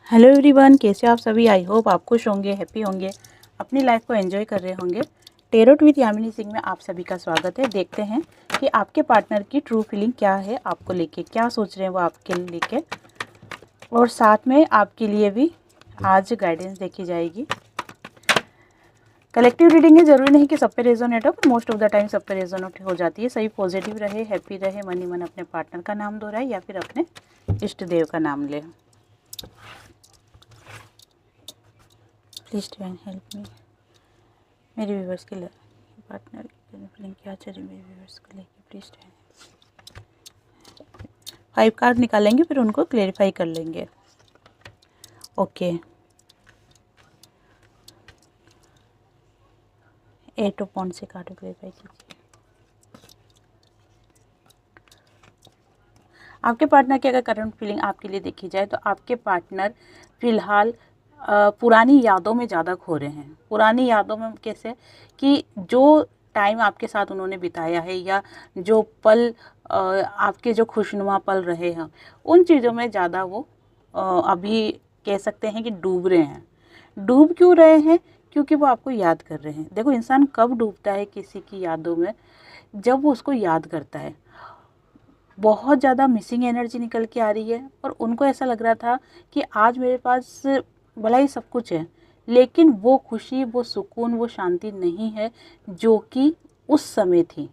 Hello everyone, कैसे आप सभी। आई होप आप खुश होंगे, हैप्पी होंगे, अपनी लाइफ को एंजॉय कर रहे होंगे। टेरोट विद यामिनी सिंह में आप सभी का स्वागत है। देखते हैं कि आपके पार्टनर की ट्रू फीलिंग क्या है, आपको लेके क्या सोच रहे हैं वो आपके लेके, और साथ में आपके लिए भी आज गाइडेंस देखी जाएगी। कलेक्टिव रीडिंग है, जरूरी नहीं कि सब पे रेजोनेट हो, पर मोस्ट ऑफ द टाइम सब पे रेजोनेट हो जाती है। सही पॉजिटिव रहे, हैप्पी रहे, मन ही मन अपने पार्टनर का नाम दोहराए या फिर अपने इष्ट देव का नाम ले। Please divine help me. मेरे व्यूवर्स के लिए पार्टनर की फीलिंग क्या चल रही है मेरे व्यूवर्स को लेके, प्लीज डिवाइन। 5 कार्ड निकालेंगे, फिर उनको क्लेरिफाई कर लेंगे। ओके, 8 ऑफ वांड्स से कार्ड क्लेरिफाई कीजिए। आपके पार्टनर की अगर करंट फीलिंग आपके लिए देखी जाए तो आपके पार्टनर फिलहाल पुरानी यादों में ज़्यादा खो रहे हैं। पुरानी यादों में कैसे कि जो टाइम आपके साथ उन्होंने बिताया है या जो पल आपके जो खुशनुमा पल रहे हैं, उन चीज़ों में ज़्यादा वो अभी कह सकते हैं कि डूब रहे हैं। डूब क्यों रहे हैं? क्योंकि वो आपको याद कर रहे हैं। देखो, इंसान कब डूबता है किसी की यादों में? जब वो उसको याद करता है। बहुत ज़्यादा मिसिंग एनर्जी निकल के आ रही है और उनको ऐसा लग रहा था कि आज मेरे पास भला ही सब कुछ है, लेकिन वो खुशी, वो सुकून, वो शांति नहीं है जो कि उस समय थी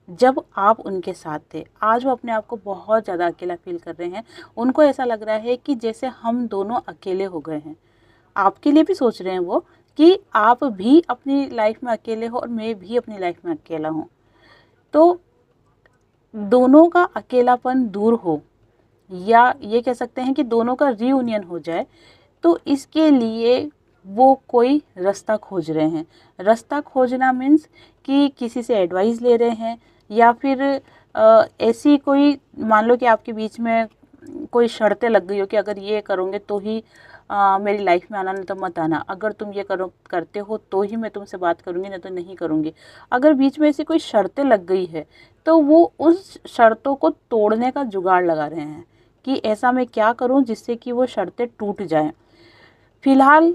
जब आप उनके साथ थे। आज वो अपने आप को बहुत ज़्यादा अकेला फील कर रहे हैं। उनको ऐसा लग रहा है कि जैसे हम दोनों अकेले हो गए हैं। आपके लिए भी सोच रहे हैं वो कि आप भी अपनी लाइफ में अकेले हो और मैं भी अपनी लाइफ में अकेला हूँ। तो दोनों का अकेलापन दूर हो, या ये कह सकते हैं कि दोनों का रीयूनियन हो जाए, तो इसके लिए वो कोई रास्ता खोज रहे हैं। रास्ता खोजना मीन्स कि किसी से एडवाइस ले रहे हैं या फिर ऐसी कोई, मान लो कि आपके बीच में कोई शर्तें लग गई हो कि अगर ये करोगे तो ही मेरी लाइफ में आना, नहीं तो मत आना। अगर तुम ये करते हो तो ही मैं तुमसे बात करूँगी, नहीं तो नहीं करूँगी। अगर बीच में ऐसी कोई शर्तें लग गई है तो वो उस शर्तों को तोड़ने का जुगाड़ लगा रहे हैं कि ऐसा मैं क्या करूं जिससे कि वो शर्तें टूट जाएं। फिलहाल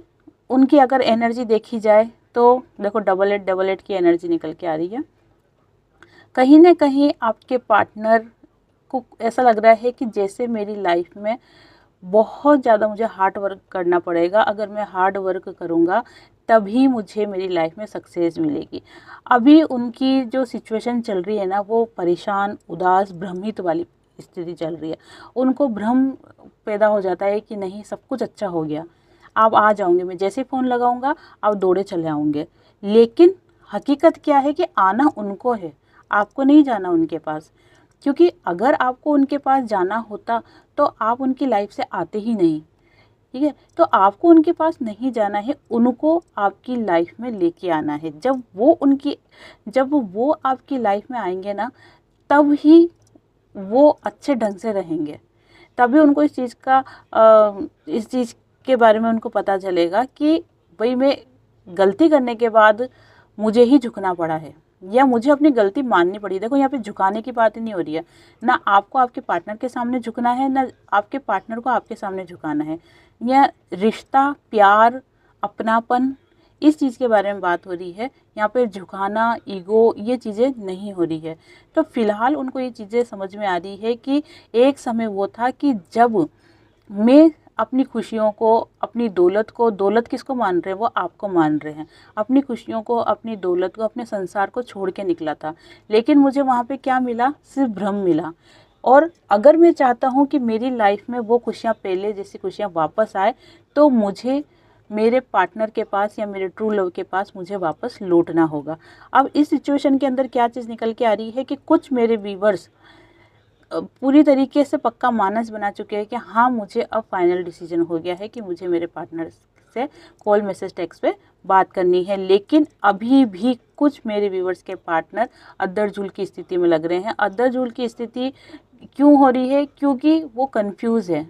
उनकी अगर एनर्जी देखी जाए तो देखो, डबल एट की एनर्जी निकल के आ रही है। कहीं ना कहीं आपके पार्टनर को ऐसा लग रहा है कि जैसे मेरी लाइफ में बहुत ज़्यादा मुझे हार्ड वर्क करना पड़ेगा। अगर मैं हार्ड वर्क करूँगा तभी मुझे मेरी लाइफ में सक्सेस मिलेगी। अभी उनकी जो सिचुएशन चल रही है ना, वो परेशान, उदास, भ्रमित वाली स्थिति चल रही है। उनको भ्रम पैदा हो जाता है कि नहीं, सब कुछ अच्छा हो गया, आप आ जाओगे, मैं जैसे फ़ोन लगाऊंगा आप दौड़े चले आऊँगे। लेकिन हकीकत क्या है कि आना उनको है, आपको नहीं जाना उनके पास। क्योंकि अगर आपको उनके पास जाना होता तो आप उनकी लाइफ से आते ही नहीं। ठीक है, तो आपको उनके पास नहीं जाना है, उनको आपकी लाइफ में लेके आना है। जब वो आपकी लाइफ में आएंगे ना, तब ही वो अच्छे ढंग से रहेंगे। तभी उनको इस चीज़ के बारे में उनको पता चलेगा कि भाई, मैं गलती करने के बाद मुझे ही झुकना पड़ा है या मुझे अपनी गलती माननी पड़ी। देखो, यहाँ पे झुकाने की बात ही नहीं हो रही है। ना आपको आपके पार्टनर के सामने झुकना है, ना आपके पार्टनर को आपके सामने झुकाना है। यह रिश्ता, प्यार, अपनापन, इस चीज़ के बारे में बात हो रही है। यहाँ पे झुकाना, ईगो, ये चीज़ें नहीं हो रही है। तो फिलहाल उनको ये चीज़ें समझ में आ रही है कि एक समय वो था कि जब मैं अपनी खुशियों को, अपनी दौलत को, दौलत किसको मान रहे हैं? वो आपको मान रहे हैं। अपनी खुशियों को, अपनी दौलत को, अपने संसार को छोड़ के निकला था, लेकिन मुझे वहाँ पे क्या मिला? सिर्फ भ्रम मिला। और अगर मैं चाहता हूँ कि मेरी लाइफ में वो खुशियाँ, पहले जैसी खुशियाँ वापस आए, तो मुझे मेरे पार्टनर के पास या मेरे ट्रू लव के पास मुझे वापस लौटना होगा। अब इस सिचुएशन के अंदर क्या चीज़ निकल के आ रही है कि कुछ मेरे व्यूवर्स पूरी तरीके से पक्का मानस बना चुके हैं कि हाँ, मुझे अब फाइनल डिसीजन हो गया है कि मुझे मेरे पार्टनर से कॉल, मैसेज, टेक्स्ट पे बात करनी है। लेकिन अभी भी कुछ मेरे व्यूवर्स के पार्टनर अद्दर-जुल की स्थिति में लग रहे हैं। अद्दर-जुल की स्थिति क्यों हो रही है? क्योंकि वो कन्फ्यूज़ है।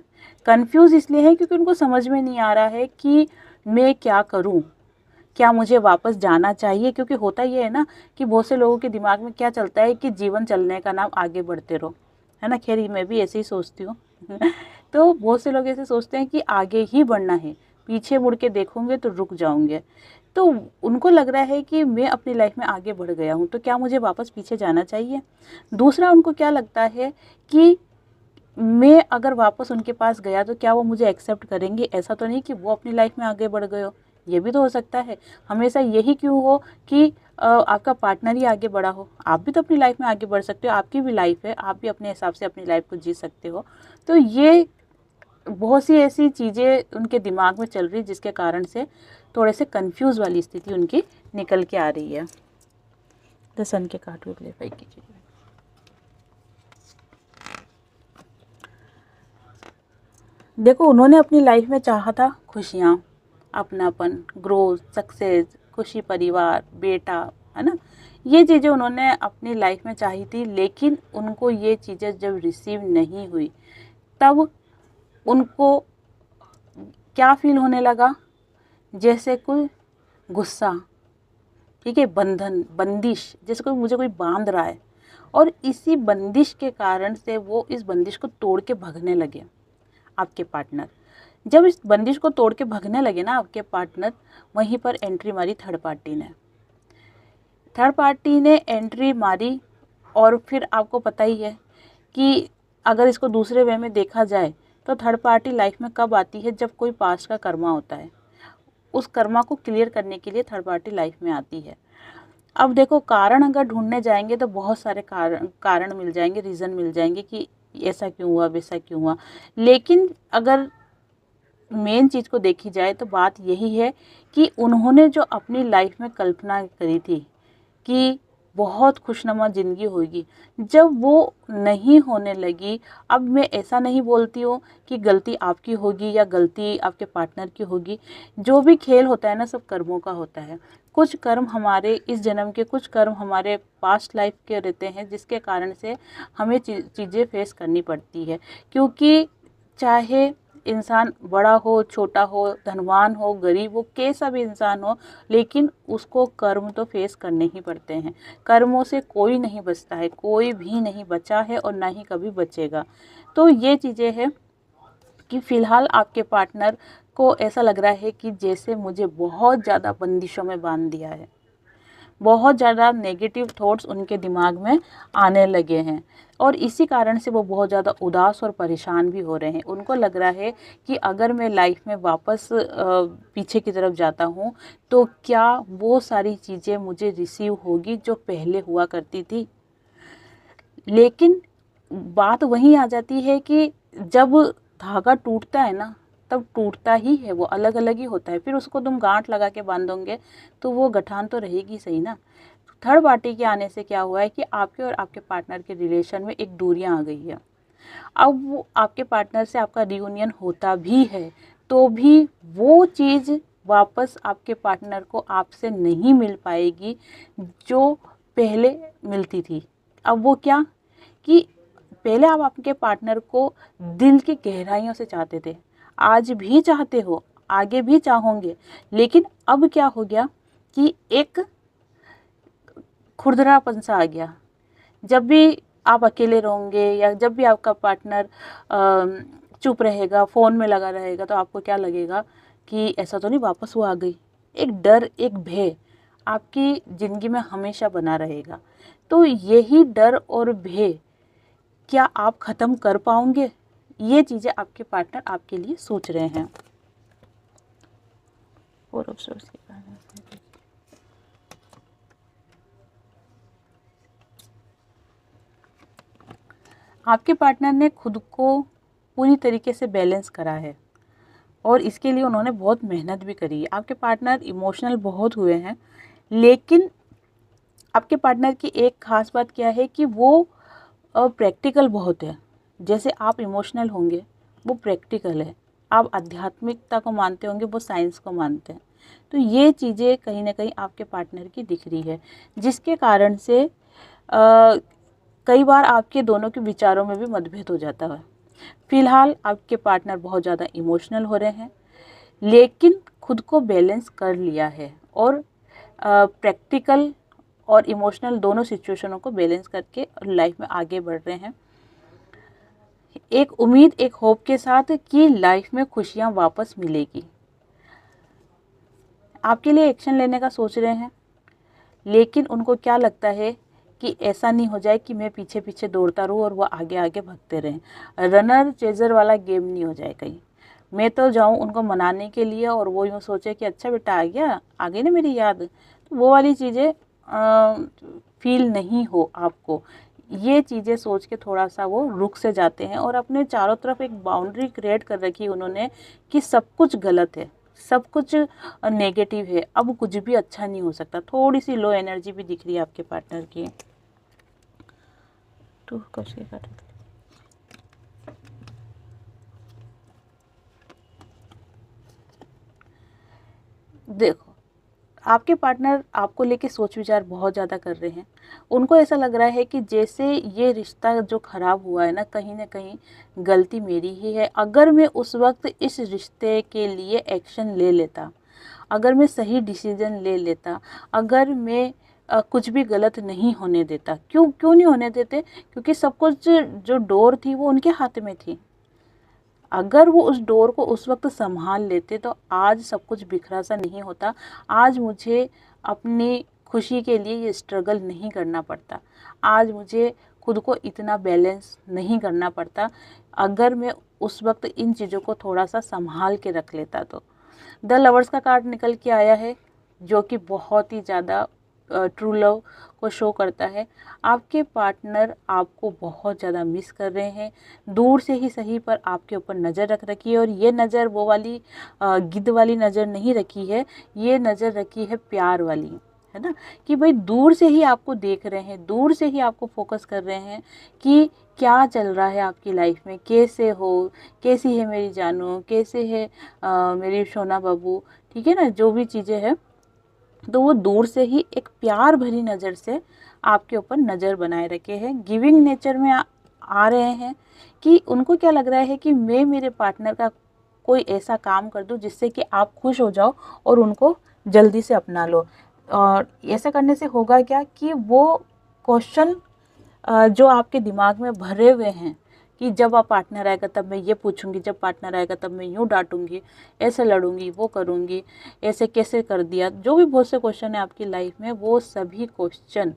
कन्फ्यूज़ इसलिए है क्योंकि उनको समझ में नहीं आ रहा है कि मैं क्या करूँ? क्या मुझे वापस जाना चाहिए? क्योंकि होता ये है ना कि बहुत से लोगों के दिमाग में क्या चलता है कि जीवन चलने का नाम आगे बढ़ते रहो, है ना। खैर, मैं भी ऐसे ही सोचती हूँ। तो बहुत से लोग ऐसे सोचते हैं कि आगे ही बढ़ना है, पीछे मुड़ के देखोगे तो रुक जाओगे। तो उनको लग रहा है कि मैं अपनी लाइफ में आगे बढ़ गया हूँ, तो क्या मुझे वापस पीछे जाना चाहिए। दूसरा, उनको क्या लगता है कि मैं अगर वापस उनके पास गया तो क्या वो मुझे एक्सेप्ट करेंगे। ऐसा तो नहीं कि वो अपनी लाइफ में आगे बढ़ गए हो, ये भी तो हो सकता है। हमेशा यही क्यों हो कि आपका पार्टनर ही आगे बढ़ा हो। आप भी तो अपनी लाइफ में आगे बढ़ सकते हो, आपकी भी लाइफ है, आप भी अपने हिसाब से अपनी लाइफ को जी सकते हो। तो ये बहुत सी ऐसी चीज़ें उनके दिमाग में चल रही, जिसके कारण से थोड़े से कंफ्यूज वाली स्थिति उनकी निकल के आ रही है। द सन के कार्टून क्लेरिफाई कीजिए। देखो, उन्होंने अपनी लाइफ में चाहा था खुशियाँ, अपनापन, ग्रोथ, सक्सेस, खुशी, परिवार, बेटा, है ना। ये चीज़ें उन्होंने अपनी लाइफ में चाही थी, लेकिन उनको ये चीज़ें जब रिसीव नहीं हुई तब उनको क्या फील होने लगा, जैसे कोई गुस्सा, ठीक है, बंधन, बंदिश, जैसे कोई मुझे कोई बांध रहा है। और इसी बंदिश के कारण से वो इस बंदिश को तोड़ के भागने लगे आपके पार्टनर। जब इस बंदिश को तोड़ के भागने लगे ना आपके पार्टनर, वहीं पर एंट्री मारी थर्ड पार्टी ने। थर्ड पार्टी ने एंट्री मारी, और फिर आपको पता ही है कि अगर इसको दूसरे वे में देखा जाए तो थर्ड पार्टी लाइफ में कब आती है, जब कोई पास्ट का कर्मा होता है। उस कर्मा को क्लियर करने के लिए थर्ड पार्टी लाइफ में आती है। अब देखो, कारण अगर ढूंढने जाएंगे तो बहुत सारे कारण मिल जाएंगे, रीज़न मिल जाएंगे कि ऐसा क्यों हुआ, वैसा क्यों हुआ। लेकिन अगर मेन चीज़ को देखी जाए तो बात यही है कि उन्होंने जो अपनी लाइफ में कल्पना करी थी कि बहुत खुशनुमा ज़िंदगी होगी, जब वो नहीं होने लगी। अब मैं ऐसा नहीं बोलती हूँ कि गलती आपकी होगी या गलती आपके पार्टनर की होगी। जो भी खेल होता है ना, सब कर्मों का होता है। कुछ कर्म हमारे इस जन्म के, कुछ कर्म हमारे पास्ट लाइफ के रहते हैं, जिसके कारण से हमें चीज़ें फेस करनी पड़ती है। क्योंकि चाहे इंसान बड़ा हो, छोटा हो, धनवान हो, गरीब हो, कैसा भी इंसान हो, लेकिन उसको कर्म तो फेस करने ही पड़ते हैं। कर्मों से कोई नहीं बचता है, कोई भी नहीं बचा है और ना ही कभी बचेगा। तो ये चीज़ें हैं कि फ़िलहाल आपके पार्टनर को ऐसा लग रहा है कि जैसे मुझे बहुत ज़्यादा बंदिशों में बांध दिया है, बहुत ज़्यादा नेगेटिव थॉट्स उनके दिमाग में आने लगे हैं, और इसी कारण से वो बहुत ज़्यादा उदास और परेशान भी हो रहे हैं। उनको लग रहा है कि अगर मैं लाइफ में वापस पीछे की तरफ जाता हूँ तो क्या वो सारी चीज़ें मुझे रिसीव होगी जो पहले हुआ करती थी। लेकिन बात वहीं आ जाती है कि जब धागा टूटता है ना, तब टूटता ही है, वो अलग अलग ही होता है। फिर उसको तुम गांठ लगा के बांधोगे तो वो गठान तो रहेगी सही ना। थर्ड पार्टी के आने से क्या हुआ है कि आपके और आपके पार्टनर के रिलेशन में एक दूरियां आ गई है। अब वो आपके पार्टनर से आपका रियूनियन होता भी है तो भी वो चीज़ वापस आपके पार्टनर को आपसे नहीं मिल पाएगी जो पहले मिलती थी। अब वो क्या कि पहले आप आपके पार्टनर को दिल की गहराइयों से चाहते थे, आज भी चाहते हो, आगे भी चाहोगे। लेकिन अब क्या हो गया कि एक खुरदरापन सा आ गया। जब भी आप अकेले रहोगे या जब भी आपका पार्टनर चुप रहेगा, फ़ोन में लगा रहेगा, तो आपको क्या लगेगा कि ऐसा तो नहीं वापस वो आ गई। एक डर, एक भय आपकी ज़िंदगी में हमेशा बना रहेगा। तो यही डर और भय क्या आप ख़त्म कर पाओगे, ये चीज़ें आपके पार्टनर आपके लिए सोच रहे हैं। और अफसोस के कारण आपके पार्टनर ने खुद को पूरी तरीके से बैलेंस करा है और इसके लिए उन्होंने बहुत मेहनत भी करी है। आपके पार्टनर इमोशनल बहुत हुए हैं, लेकिन आपके पार्टनर की एक ख़ास बात क्या है कि वो प्रैक्टिकल बहुत है। जैसे आप इमोशनल होंगे, वो प्रैक्टिकल है। आप आध्यात्मिकता को मानते होंगे, वो साइंस को मानते हैं। तो ये चीज़ें कहीं ना कहीं आपके पार्टनर की दिख रही है, जिसके कारण से कई बार आपके दोनों के विचारों में भी मतभेद हो जाता है। फिलहाल आपके पार्टनर बहुत ज़्यादा इमोशनल हो रहे हैं, लेकिन खुद को बैलेंस कर लिया है और प्रैक्टिकल और इमोशनल दोनों सिचुएशनों को बैलेंस करके लाइफ में आगे बढ़ रहे हैं। एक उम्मीद, एक होप के साथ कि लाइफ में खुशियाँ वापस मिलेगी। आपके लिए एक्शन लेने का सोच रहे हैं, लेकिन उनको क्या लगता है कि ऐसा नहीं हो जाए कि मैं पीछे पीछे दौड़ता रहूँ और वो आगे आगे भागते रहें। रनर चेजर वाला गेम नहीं हो जाए कहीं। मैं तो जाऊँ उनको मनाने के लिए और वो यूँ सोचे कि अच्छा बेटा आ गया, आ गई ना मेरी याद, तो वो वाली चीज़ें फील नहीं हो आपको। ये चीज़ें सोच के थोड़ा सा वो रुक से जाते हैं और अपने चारों तरफ एक बाउंड्री क्रिएट कर रखी है उन्होंने कि सब कुछ गलत है, सब कुछ नेगेटिव है, अब कुछ भी अच्छा नहीं हो सकता। थोड़ी सी लो एनर्जी भी दिख रही है आपके पार्टनर की। तो कैसे कर देखो, आपके पार्टनर आपको लेके सोच विचार बहुत ज़्यादा कर रहे हैं। उनको ऐसा लग रहा है कि जैसे ये रिश्ता जो ख़राब हुआ है ना कहीं गलती मेरी ही है। अगर मैं उस वक्त इस रिश्ते के लिए एक्शन ले लेता, अगर मैं सही डिसीजन ले लेता, अगर मैं कुछ भी गलत नहीं होने देता। क्यों क्यों नहीं होने देते? क्योंकि सब कुछ जो डोर थी वो उनके हाथ में थी। अगर वो उस डोर को उस वक्त संभाल लेते तो आज सब कुछ बिखरा सा नहीं होता। आज मुझे अपनी खुशी के लिए ये स्ट्रगल नहीं करना पड़ता। आज मुझे खुद को इतना बैलेंस नहीं करना पड़ता, अगर मैं उस वक्त इन चीज़ों को थोड़ा सा संभाल के रख लेता तो। द लवर्स का कार्ड निकल के आया है, जो कि बहुत ही ज़्यादा ट्रू लव को शो करता है। आपके पार्टनर आपको बहुत ज़्यादा मिस कर रहे हैं, दूर से ही सही पर आपके ऊपर नज़र रख रखी है। और ये नज़र वो वाली गिद्ध वाली नज़र नहीं रखी है, ये नज़र रखी है प्यार वाली, है ना। कि भाई दूर से ही आपको देख रहे हैं, दूर से ही आपको फोकस कर रहे हैं कि क्या चल रहा है आपकी लाइफ में, कैसे हो, कैसी है मेरी जानू, कैसे है मेरी सोना बाबू, ठीक है ना, जो भी चीज़ें हैं। तो वो दूर से ही एक प्यार भरी नज़र से आपके ऊपर नज़र बनाए रखे हैं, गिविंग नेचर में आ रहे हैं। कि उनको क्या लग रहा है कि मैं मेरे पार्टनर का कोई ऐसा काम कर दूं जिससे कि आप खुश हो जाओ और उनको जल्दी से अपना लो। और ऐसा करने से होगा क्या कि वो क्वेश्चन जो आपके दिमाग में भरे हुए हैं कि जब आप पार्टनर आएगा तब मैं ये पूछूंगी, जब पार्टनर आएगा तब मैं यूँ डांटूंगी, ऐसे लड़ूंगी, वो करूंगी, ऐसे कैसे कर दिया, जो भी बहुत से क्वेश्चन है आपकी लाइफ में, वो सभी क्वेश्चन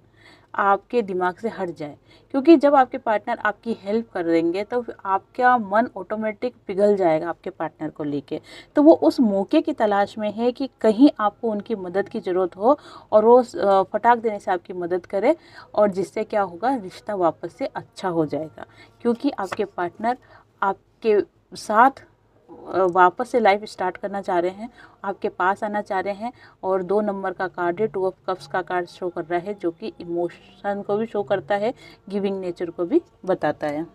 आपके दिमाग से हट जाए। क्योंकि जब आपके पार्टनर आपकी हेल्प कर देंगे तो आपका मन ऑटोमेटिक पिघल जाएगा आपके पार्टनर को लेके। तो वो उस मौके की तलाश में है कि कहीं आपको उनकी मदद की ज़रूरत हो और वो फटाक देने से आपकी मदद करे, और जिससे क्या होगा, रिश्ता वापस से अच्छा हो जाएगा। क्योंकि आपके पार्टनर आपके साथ वापस से लाइफ स्टार्ट करना चाह रहे हैं, आपके पास आना चाह रहे हैं। और 2 नंबर का कार्ड है, 2 ऑफ कप्स का कार्ड शो कर रहा है, जो कि इमोशन को भी शो करता है, गिविंग नेचर को भी बताता है।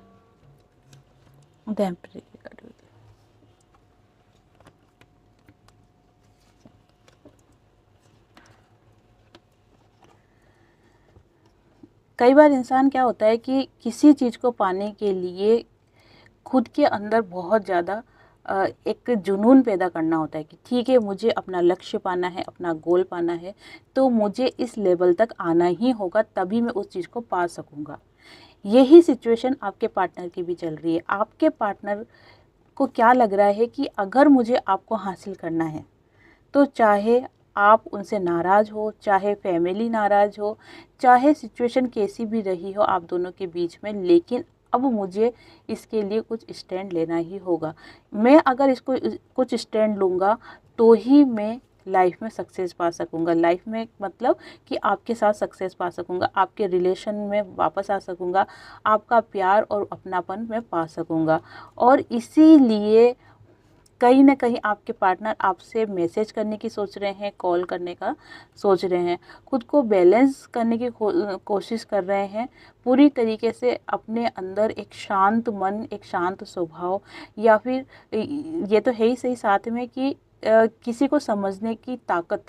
कई बार इंसान क्या होता है कि किसी चीज़ को पाने के लिए खुद के अंदर बहुत ज़्यादा एक जुनून पैदा करना होता है कि ठीक है, मुझे अपना लक्ष्य पाना है, अपना गोल पाना है, तो मुझे इस लेवल तक आना ही होगा, तभी मैं उस चीज़ को पा सकूँगा। यही सिचुएशन आपके पार्टनर की भी चल रही है। आपके पार्टनर को क्या लग रहा है कि अगर मुझे आपको हासिल करना है, तो चाहे आप उनसे नाराज़ हो, चाहे फैमिली नाराज़ हो, चाहे सिचुएशन कैसी भी रही हो आप दोनों के बीच में, लेकिन अब मुझे इसके लिए कुछ स्टैंड लेना ही होगा। मैं अगर इसको कुछ स्टैंड लूँगा तो ही मैं लाइफ में सक्सेस पा सकूँगा। लाइफ में मतलब कि आपके साथ सक्सेस पा सकूँगा, आपके रिलेशन में वापस आ सकूँगा, आपका प्यार और अपनापन मैं पा सकूँगा। और इसीलिए कहीं ना कहीं आपके पार्टनर आपसे मैसेज करने की सोच रहे हैं, कॉल करने का सोच रहे हैं, खुद को बैलेंस करने की कोशिश कर रहे हैं, पूरी तरीके से अपने अंदर एक शांत मन, एक शांत स्वभाव, या फिर ये तो है ही सही साथ में कि किसी को समझने की ताकत,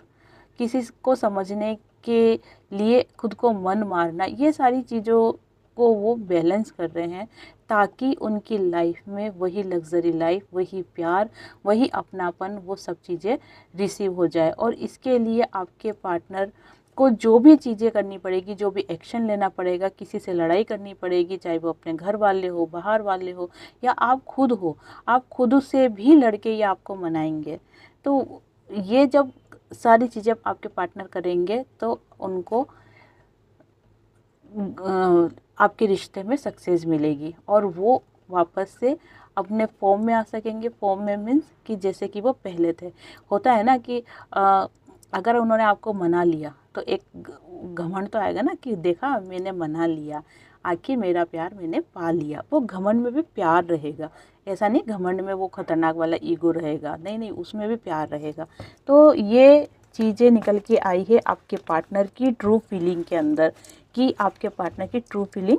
किसी को समझने के लिए खुद को मन मारना, ये सारी चीज़ों को वो बैलेंस कर रहे हैं, ताकि उनकी लाइफ में वही लग्जरी लाइफ, वही प्यार, वही अपनापन, वो सब चीज़ें रिसीव हो जाए। और इसके लिए आपके पार्टनर को जो भी चीज़ें करनी पड़ेगी, जो भी एक्शन लेना पड़ेगा, किसी से लड़ाई करनी पड़ेगी, चाहे वो अपने घर वाले हो, बाहर वाले हो, या आप खुद हो, आप खुद से भी लड़के ये आपको मनाएंगे। तो ये जब सारी चीज़ें आपके पार्टनर करेंगे तो उनको आपके रिश्ते में सक्सेस मिलेगी और वो वापस से अपने फॉर्म में आ सकेंगे। फॉर्म में मीन्स कि जैसे कि वो पहले थे। होता है ना कि अगर उन्होंने आपको मना लिया तो एक घमंड तो आएगा ना कि देखा मैंने मना लिया, आखिर मेरा प्यार मैंने पा लिया। वो घमंड में भी प्यार रहेगा, ऐसा नहीं घमंड में वो खतरनाक वाला ईगो रहेगा, नहीं नहीं, उसमें भी प्यार रहेगा। तो ये चीज़ें निकल के आई है आपके पार्टनर की ट्रू फीलिंग के अंदर कि आपके पार्टनर की ट्रू फीलिंग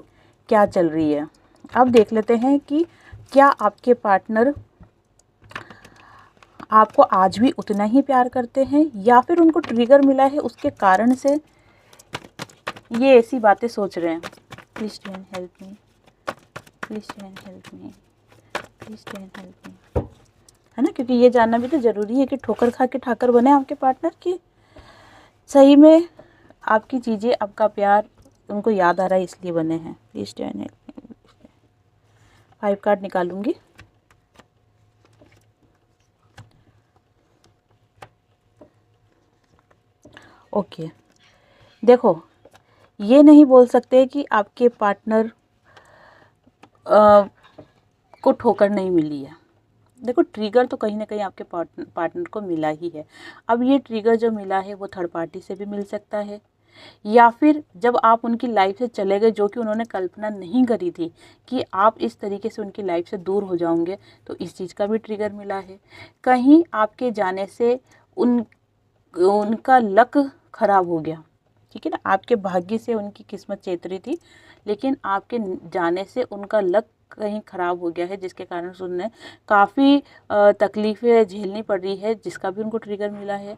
क्या चल रही है। अब देख लेते हैं कि क्या आपके पार्टनर आपको आज भी उतना ही प्यार करते हैं या फिर उनको ट्रिगर मिला है उसके कारण से ये ऐसी बातें सोच रहे हैं। Please try and help me, please try and help me, please try and help मी, है ना। क्योंकि ये जानना भी तो ज़रूरी है कि ठोकर खा के ठाकर बने आपके पार्टनर की सही में आपकी चीज़ें, आपका प्यार उनको याद आ रहा है इसलिए बने हैं। Please try and help me. 5 card निकालूंगी। ओके, देखो ये नहीं बोल सकते कि आपके पार्टनर को ठोकर नहीं मिली है। देखो ट्रिगर तो कहीं ना कहीं आपके पार्टनर को मिला ही है। अब ये ट्रिगर जो मिला है वो थर्ड पार्टी से भी मिल सकता है, या फिर जब आप उनकी लाइफ से चले गए, जो कि उन्होंने कल्पना नहीं करी थी कि आप इस तरीके से उनकी लाइफ से दूर हो जाओगे, तो इस चीज़ का भी ट्रिगर मिला है। कहीं आपके जाने से उनका लक खराब हो गया, ठीक है ना। आपके भाग्य से उनकी किस्मत चेतरी थी, लेकिन आपके जाने से उनका लक कहीं ख़राब हो गया है, जिसके कारण उन्हें काफ़ी तकलीफ़ें झेलनी पड़ रही है, जिसका भी उनको ट्रिगर मिला है।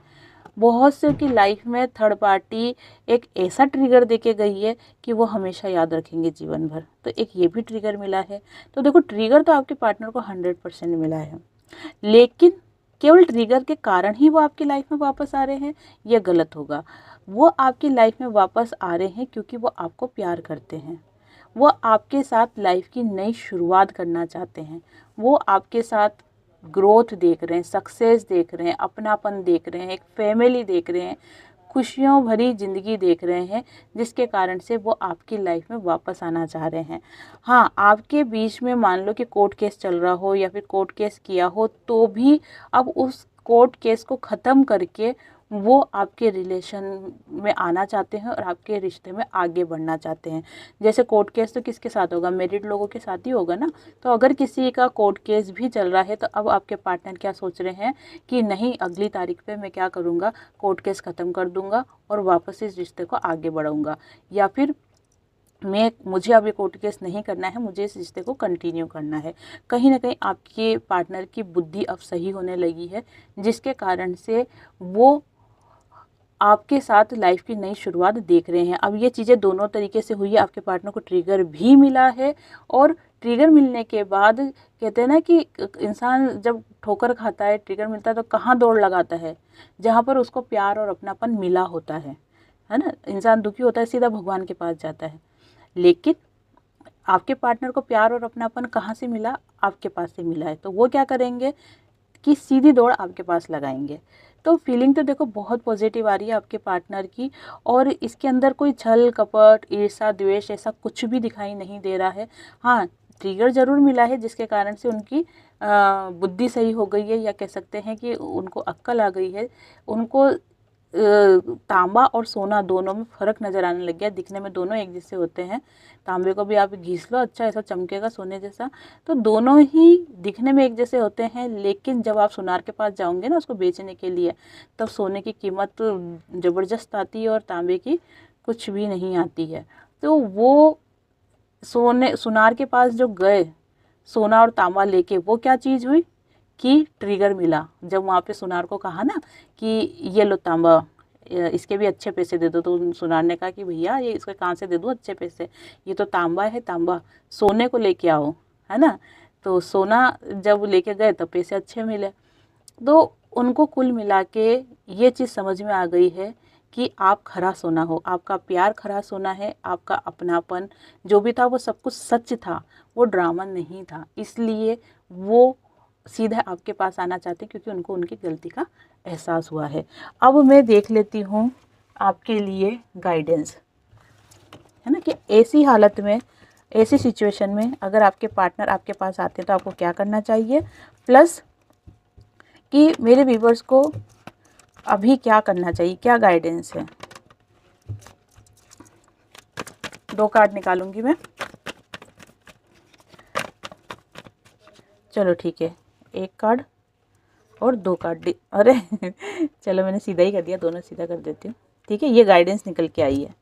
बहुत से की लाइफ में थर्ड पार्टी एक ऐसा ट्रिगर देके गई है कि वो हमेशा याद रखेंगे जीवन भर, तो एक ये भी ट्रिगर मिला है। तो देखो ट्रिगर तो आपके पार्टनर को 100% मिला है, लेकिन केवल ट्रिगर के कारण ही वो आपकी लाइफ में वापस आ रहे हैं, ये गलत होगा। वो आपकी लाइफ में वापस आ रहे हैं क्योंकि वो आपको प्यार करते हैं, वो आपके साथ लाइफ की नई शुरुआत करना चाहते हैं, वो आपके साथ ग्रोथ देख रहे हैं, सक्सेस देख रहे हैं, अपनापन देख रहे हैं, एक फैमिली देख रहे हैं, खुशियों भरी ज़िंदगी देख रहे हैं, जिसके कारण से वो आपकी लाइफ में वापस आना चाह रहे हैं। हाँ, आपके बीच में मान लो कि कोर्ट केस चल रहा हो या फिर कोर्ट केस किया हो, तो भी अब उस कोर्ट केस को ख़त्म करके वो आपके रिलेशन में आना चाहते हैं और आपके रिश्ते में आगे बढ़ना चाहते हैं। जैसे कोर्ट केस तो किसके साथ होगा, मैरिड लोगों के साथ ही होगा ना। तो अगर किसी का कोर्ट केस भी चल रहा है तो अब आपके पार्टनर क्या सोच रहे हैं कि नहीं, अगली तारीख पे मैं क्या करूँगा, कोर्ट केस ख़त्म कर दूँगा और वापस इस रिश्ते को आगे बढ़ाऊँगा, या फिर मुझे अब ये कोर्ट केस नहीं करना है, मुझे इस रिश्ते को कंटिन्यू करना है। कहीं ना कहीं आपके पार्टनर की बुद्धि अब सही होने लगी है, जिसके कारण से वो आपके साथ लाइफ की नई शुरुआत देख रहे हैं। अब ये चीज़ें दोनों तरीके से हुई है, आपके पार्टनर को ट्रिगर भी मिला है, और ट्रिगर मिलने के बाद कहते हैं ना कि इंसान जब ठोकर खाता है, ट्रिगर मिलता है तो कहाँ दौड़ लगाता है, जहाँ पर उसको प्यार और अपनापन मिला होता है ना। इंसान दुखी होता है, सीधा भगवान के पास जाता है, लेकिन आपके पार्टनर को प्यार और अपनापन कहाँ से मिला, आपके पास से मिला है। तो वो क्या करेंगे कि सीधी दौड़ आपके पास लगाएंगे। तो फीलिंग तो देखो बहुत पॉजिटिव आ रही है आपके पार्टनर की, और इसके अंदर कोई छल कपट ईर्ष्या द्वेष ऐसा कुछ भी दिखाई नहीं दे रहा है। हाँ, ट्रिगर ज़रूर मिला है, जिसके कारण से उनकी बुद्धि सही हो गई है, या कह सकते हैं कि उनको अक्ल आ गई है। उनको तांबा और सोना दोनों में फ़र्क नज़र आने लग गया, दिखने में दोनों एक जैसे होते हैं। तांबे को भी आप घिस लो, अच्छा ऐसा चमकेगा सोने जैसा, तो दोनों ही दिखने में एक जैसे होते हैं, लेकिन जब आप सुनार के पास जाओगे ना उसको बेचने के लिए, तब सोने की कीमत ज़बरदस्त आती है और तांबे की कुछ भी नहीं आती है। तो वो सुनार के पास जो गए सोना और तांबा लेके, वो क्या चीज़ हुई कि ट्रिगर मिला। जब वहाँ पे सुनार को कहा ना कि ये लो तांबा, इसके भी अच्छे पैसे दे दो, तो सुनार ने कहा कि भैया ये इसके कहाँ से दे दूँ अच्छे पैसे, ये तो तांबा है, तांबा सोने को लेके आओ, है ना। तो सोना जब लेके गए तब पैसे अच्छे मिले। तो उनको कुल मिला के ये चीज़ समझ में आ गई है कि आप खरा सोना हो, आपका प्यार खरा सोना है, आपका अपनापन जो भी था वो सब कुछ सच था, वो ड्रामा नहीं था। इसलिए वो सीधा आपके पास आना चाहते हैं क्योंकि उनको उनकी गलती का एहसास हुआ है। अब मैं देख लेती हूँ आपके लिए गाइडेंस, है ना, कि ऐसी हालत में, ऐसी सिचुएशन में अगर आपके पार्टनर आपके पास आते हैं तो आपको क्या करना चाहिए, प्लस कि मेरे व्यूवर्स को अभी क्या करना चाहिए, क्या गाइडेंस है। 2 कार्ड निकालूंगी मैं। चलो ठीक है, 1 कार्ड और 2 कार्ड अरे चलो मैंने सीधा ही कर दिया, दोनों सीधा कर देती हूँ। ठीक है, ये गाइडेंस निकल के आई है,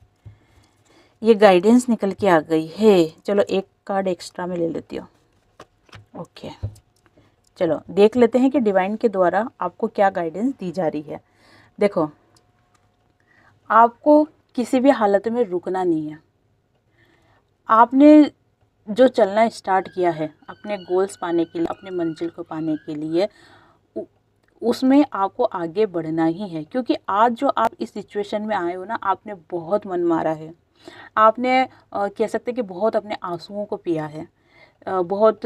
ये गाइडेंस निकल के आ गई है। चलो 1 कार्ड एक्स्ट्रा में ले लेती हूँ। ओके, चलो देख लेते हैं कि डिवाइन के द्वारा आपको क्या गाइडेंस दी जा रही है। देखो, आपको किसी भी हालत में रुकना नहीं है। आपने जो चलना स्टार्ट किया है अपने गोल्स पाने के लिए, अपने मंजिल को पाने के लिए, उसमें आपको आगे बढ़ना ही है। क्योंकि आज जो आप इस सिचुएशन में आए हो ना, आपने बहुत मन मारा है, आपने कह सकते हैं कि बहुत अपने आंसुओं को पिया है, बहुत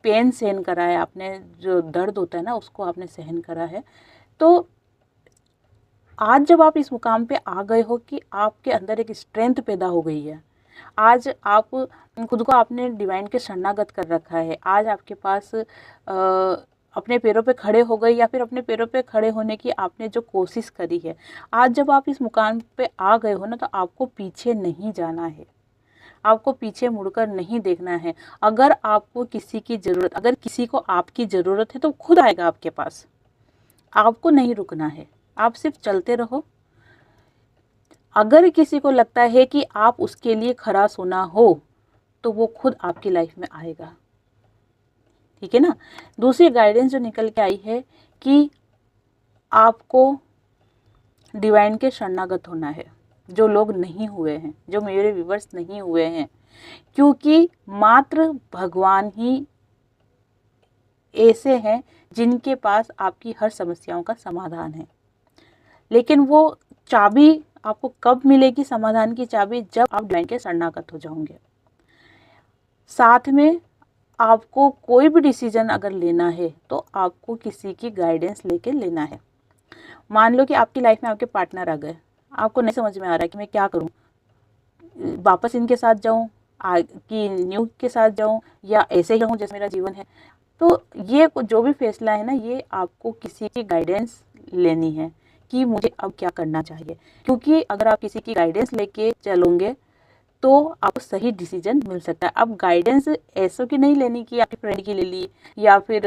पेन सहन करा है आपने, जो दर्द होता है ना उसको आपने सहन करा है। तो आज जब आप इस मुकाम पे आ गए हो कि आपके अंदर एक स्ट्रेंथ पैदा हो गई है, आज आप खुद को आपने डिवाइन के शरणागत कर रखा है, आज आपके पास अपने पैरों पे खड़े हो गए, या फिर अपने पैरों पे खड़े होने की आपने जो कोशिश करी है, आज जब आप इस मुकाम पे आ गए हो ना, तो आपको पीछे नहीं जाना है, आपको पीछे मुड़कर नहीं देखना है। अगर आपको किसी की ज़रूरत, अगर किसी को आपकी ज़रूरत है तो खुद आएगा आपके पास, आपको नहीं रुकना है, आप सिर्फ चलते रहो। अगर किसी को लगता है कि आप उसके लिए खरा सोना हो तो वो खुद आपकी लाइफ में आएगा। ठीक है ना। दूसरी गाइडेंस जो निकल के आई है कि आपको डिवाइन के शरणागत होना है, जो लोग नहीं हुए हैं, जो मेरे व्यूवर्स नहीं हुए हैं, क्योंकि मात्र भगवान ही ऐसे हैं जिनके पास आपकी हर समस्याओं का समाधान है। लेकिन वो चाबी आपको कब मिलेगी, समाधान की चाबी, जब आप डिवाइन के शरणागत हो जाओगे। साथ में आपको कोई भी डिसीजन अगर लेना है तो आपको किसी की गाइडेंस लेके लेना है। मान लो कि आपकी लाइफ में आपके पार्टनर आ गए, आपको नहीं समझ में आ रहा है कि मैं क्या करूं, वापस इनके साथ जाऊं कि न्यू के साथ जाऊं, या ऐसे ही रहूं जैसे मेरा जीवन है। तो ये जो भी फैसला है ना, ये आपको किसी की गाइडेंस लेनी है कि मुझे अब क्या करना चाहिए। क्योंकि अगर आप किसी की गाइडेंस लेके चलोगे तो आपको सही डिसीजन मिल सकता है। अब गाइडेंस ऐसों की नहीं लेनी कि आपकी फ्रेंड की ले ली या फिर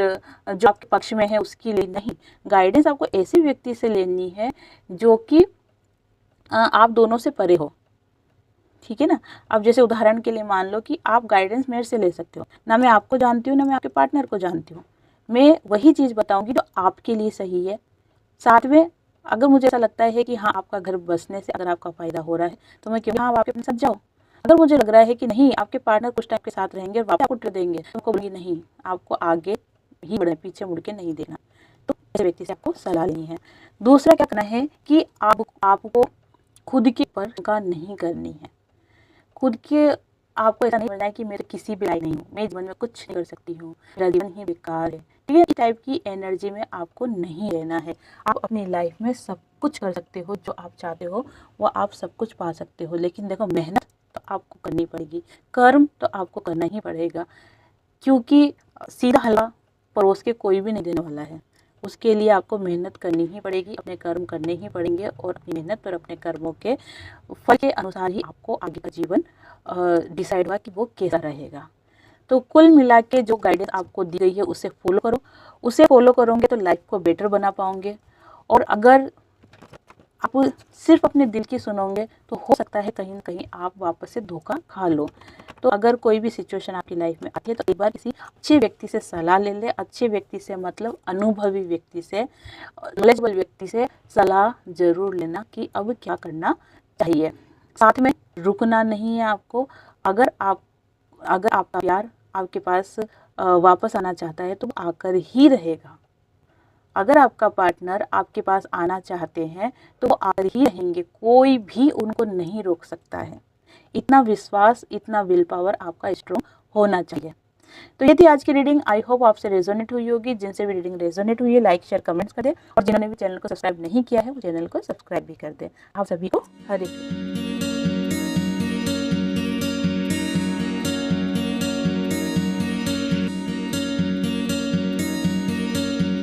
जो आपके पक्ष में है उसकी ले, नहीं। गाइडेंस आपको ऐसे व्यक्ति से लेनी है जो कि आप दोनों से परे हो। ठीक है ना। अब जैसे उदाहरण के लिए मान लो कि आप गाइडेंस मेरे से ले सकते हो, ना मैं आपको जानती हूँ ना मैं आपके पार्टनर को जानती हूँ, मैं वही चीज़ बताऊँगी जो आपके लिए सही है। साथ में अगर मुझे ऐसा लगता है कि हाँ आपका घर बसने से अगर आपका फ़ायदा हो रहा है तो मैं क्यों, हाँ आप अपने साथ जाओ। अगर मुझे लग रहा है कि नहीं आपके पार्टनर कुछ टाइम के साथ रहेंगे और वापस आपको ट्रेड देंगे, तो आपको बोलिए नहीं, आपको आगे ही बढ़ना, पीछे मुड़ के नहीं देखना। तो ऐसे व्यक्ति से आपको सलाह लेनी है। दूसरा क्या करना है कि आपको खुद के ऊपर का नहीं करनी है। खुद के आपको ऐसा नहीं बोलना है कि मेरे किसी भी लायक नहीं हूँ, मैं जीवन में कुछ नहीं कर सकती हूँ, मेरा जीवन ही बेकार है। ठीक है, इस टाइप की एनर्जी में आपको नहीं रहना है। आप अपनी लाइफ में सब कुछ कर सकते हो, जो आप चाहते हो वो आप सब कुछ पा सकते हो। लेकिन देखो, मेहनत तो आपको करनी पड़ेगी, कर्म तो आपको करना ही पड़ेगा। क्योंकि सीधा हलवा परोस के कोई भी नहीं देने वाला है, उसके लिए आपको मेहनत करनी ही पड़ेगी, अपने कर्म करने ही पड़ेंगे, और अपनी मेहनत पर अपने कर्मों के फल के अनुसार ही आपको आगे का जीवन डिसाइड हुआ कि वो कैसा रहेगा। तो कुल मिला के जो गाइडेंस आपको दी गई है उसे फॉलो करो। उसे फॉलो करोगे तो लाइफ को बेटर बना पाओगे। और अगर आप सिर्फ अपने दिल की सुनोगे तो हो सकता है कहीं ना कहीं आप वापस से धोखा खा लो। तो अगर कोई भी सिचुएशन आपकी लाइफ में आती है तो एक बार किसी अच्छे व्यक्ति से सलाह ले ले। अच्छे व्यक्ति से मतलब अनुभवी व्यक्ति से, नॉलेजेबल व्यक्ति से सलाह जरूर लेना कि अब क्या करना चाहिए। साथ में रुकना नहीं है आपको। अगर आपका प्यार आपके पास वापस आना चाहता है तो आकर ही रहेगा। अगर आपका पार्टनर आपके पास आना चाहते हैं तो वो आ ही रहेंगे, कोई भी उनको नहीं रोक सकता है। इतना विश्वास, इतना विल पावर आपका स्ट्रॉन्ग होना चाहिए। तो ये थी आज की रीडिंग। आई होप आपसे रेजोनेट हुई होगी। जिनसे भी रीडिंग रेजोनेट हुई है लाइक शेयर कमेंट्स कर दें, और जिन्होंने भी चैनल को सब्सक्राइब नहीं किया है वो चैनल को सब्सक्राइब भी कर दें। आप सभी को हरे कृष्ण।